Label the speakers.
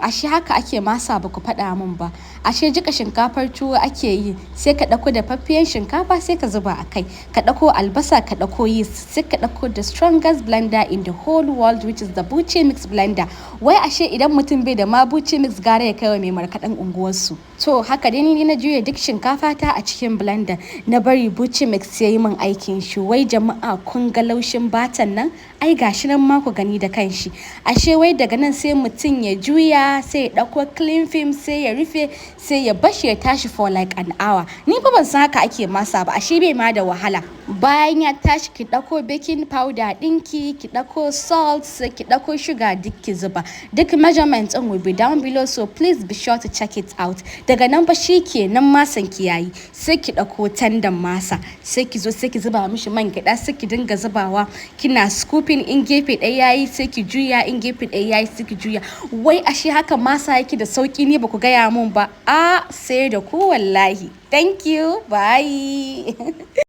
Speaker 1: Ashe haka ake masa ba ku faɗa min ba. Ashe jika shinkafar tuwo ake yi, sai ka ɗauko dafaffiyar shinkafa sai ka zuba a kai, ka ɗauko albasa, ka ɗauko yeast, sai ka ɗauko the strongest blender in the whole world which is the Buche mix blender. Wai ashe idan mutum bai da ma Buche mix gara ya kai wa mai markaɗen unguwarsu. To haka dai ni na juya duk shinkafa ta a cikin blender, na bari Buche mix ya yi min aikin shi. Wai jama'a kun ga laushin batan nan? Ai gashi nan ma ku gani da kanshi. Ashe wai daga nan sai mutum ya juya, sai ya ɗauko cling film, sai ya rufe, sai ya bashi ya tashi for like an hour. Ni fa ban san haka ake masa ba, ashe bai ma da wahala. Bayan ya tashi ki ɗauko baking powder ɗinki, ki ɗauko salt, sai ki ɗauko sugar duk ki zuba. Duk measurement ɗin will be down below, so please be sure to check it out. Daga nan fa shikenan masan ki yayi. Sai ki ɗauko tandan masa, sai ki zo sai ki zuba mishi man gyaɗa, sai ki dinga zubawa kina scooping in gefe ɗaya yayi, sai ki juya in gefe ɗaya yayi, sai ki juya. Wai ashe haka masa yake da sauki ne ba ku gaya mun ba. Sai da ku wallahi. Thank you. Bye.